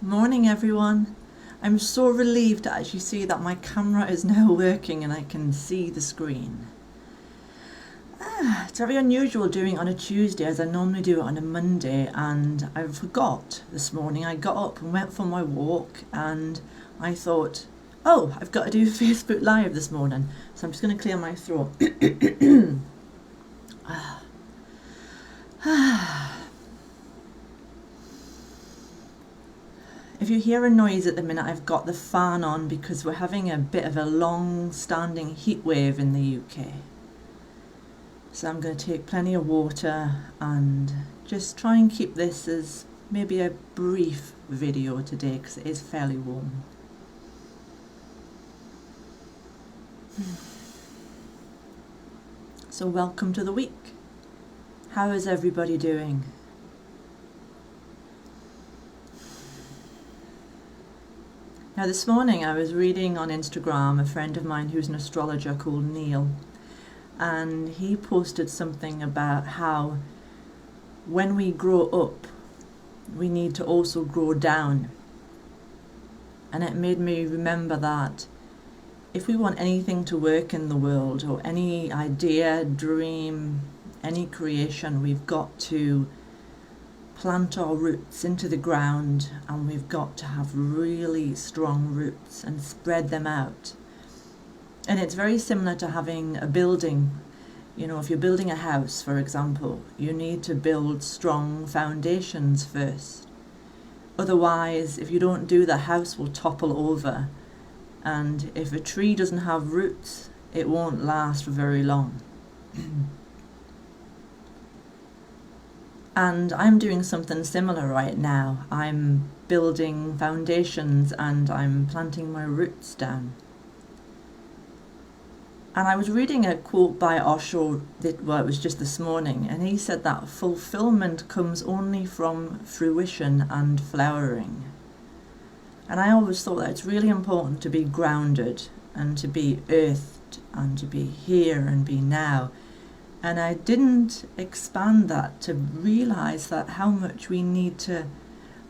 Morning everyone. I'm so relieved to actually see that my camera is now working and I can see the screen. It's very unusual doing it on a Tuesday as I normally do it on a Monday, and I forgot this morning. I got up and went for my walk and I thought, oh, I've got to do Facebook Live this morning, so I'm just going to clear my throat. If you hear a noise at the minute, I've got the fan on because we're having a bit of a long-standing heat wave in the UK. So I'm going to take plenty of water and just try and keep this as maybe a brief video today because it is fairly warm. So welcome to the week. How is everybody doing? Now this morning I was reading on Instagram a friend of mine who's an astrologer called Neil, and he posted something about how when we grow up we need to also grow down. And it made me remember that if we want anything to work in the world, or any idea, dream, any creation, we've got to plant our roots into the ground, and we've got to have really strong roots and spread them out. And it's very similar to having a building. You know, if you're building a house, for example, you need to build strong foundations first. Otherwise, if you don't do, the house will topple over. And if a tree doesn't have roots, it won't last for very long. And I'm doing something similar right now. I'm building foundations and I'm planting my roots down. And I was reading a quote by Osho, it was just this morning, and he said that fulfillment comes only from fruition and flowering. And I always thought that it's really important to be grounded and to be earthed and to be here and be now. And I didn't expand that to realize that how much we need to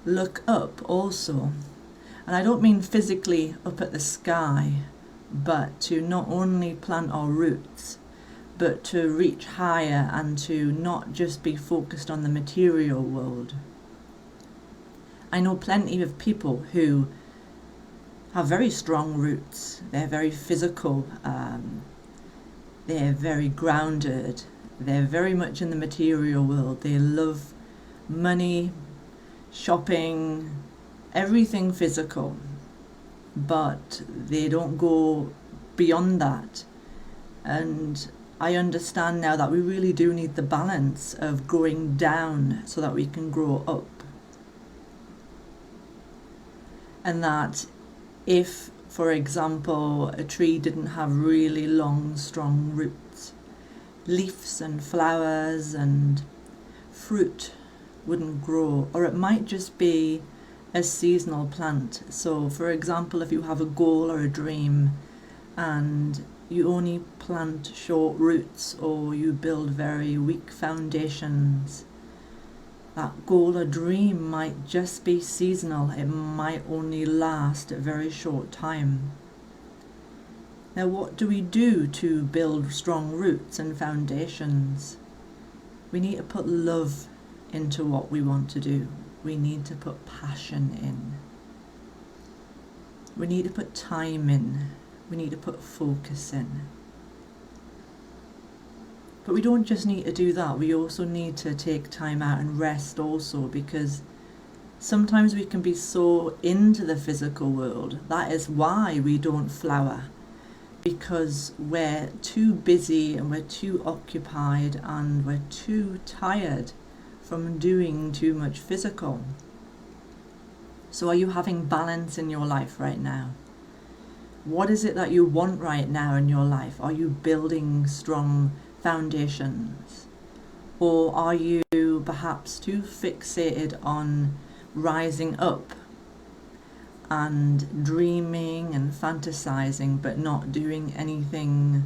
look up also. And I don't mean physically up at the sky, but to not only plant our roots, but to reach higher and to not just be focused on the material world. I know plenty of people who have very strong roots. They're very physical. They're very grounded. They're very much in the material world. They love money, shopping, everything physical. But they don't go beyond that. And I understand now that we really do need the balance of growing down so that we can grow up. And that if, for example, a tree didn't have really long, strong roots, leaves and flowers and fruit wouldn't grow, or it might just be a seasonal plant. So, for example, if you have a goal or a dream and you only plant short roots or you build very weak foundations, that goal or dream might just be seasonal. It might only last a very short time. Now, what do we do to build strong roots and foundations? We need to put love into what we want to do. We need to put passion in. We need to put time in. We need to put focus in. But we don't just need to do that, we also need to take time out and rest also, because sometimes we can be so into the physical world. That is why we don't flower, because we're too busy and we're too occupied and we're too tired from doing too much physical. So are you having balance in your life right now? What is it that you want right now in your life? Are you building strong foundations? Or are you perhaps too fixated on rising up and dreaming and fantasizing, but not doing anything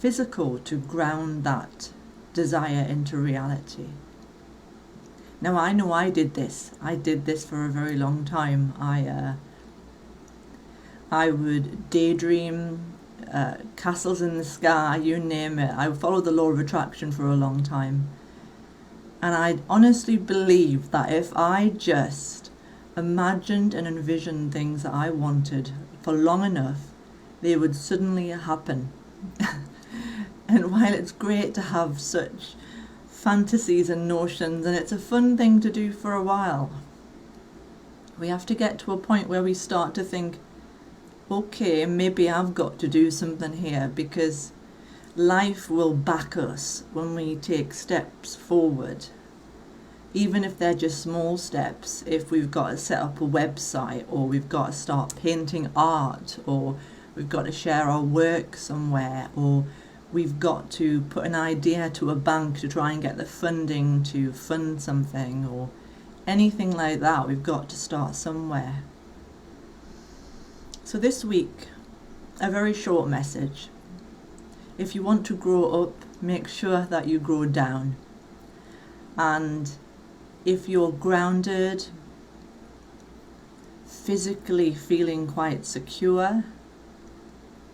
physical to ground that desire into reality? Now I know I did this. I did this for a very long time. I would daydream, castles in the sky, you name it. I followed the law of attraction for a long time. And I honestly believe that if I just imagined and envisioned things that I wanted for long enough, they would suddenly happen. And while it's great to have such fantasies and notions, and it's a fun thing to do for a while, we have to get to a point where we start to think, okay, maybe I've got to do something here, because life will back us when we take steps forward. Even if they're just small steps, if we've got to set up a website, or we've got to start painting art, or we've got to share our work somewhere, or we've got to put an idea to a bank to try and get the funding to fund something, or anything like that, we've got to start somewhere. So this week, a very short message. If you want to grow up, make sure that you grow down. And if you're grounded, physically feeling quite secure,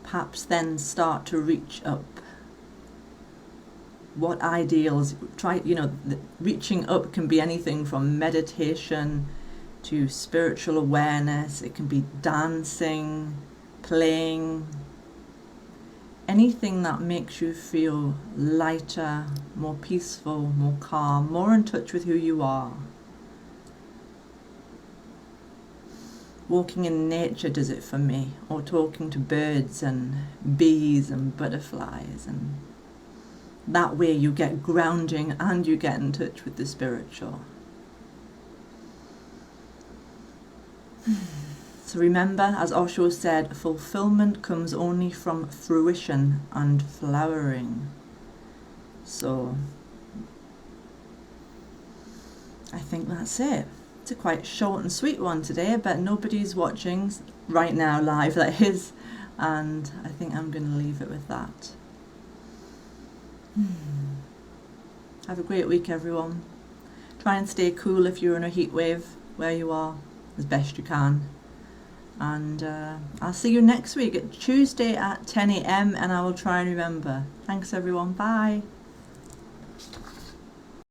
perhaps then start to reach up. What ideals, reaching up can be anything from meditation to spiritual awareness. It can be dancing, playing, anything that makes you feel lighter, more peaceful, more calm, more in touch with who you are. Walking in nature does it for me, or talking to birds and bees and butterflies, and that way you get grounding and you get in touch with the spiritual. So remember, as Osho said, fulfillment comes only from fruition and flowering. So I think that's it. It's a quite short and sweet one today. I bet nobody's watching right now live, that is, and I think I'm going to leave it with that. Have a great week, everyone. Try and stay cool if you're in a heat wave where you are, as best you can. And I'll see you next week, Tuesday at 10 a.m, and I will try and remember. Thanks, everyone. Bye.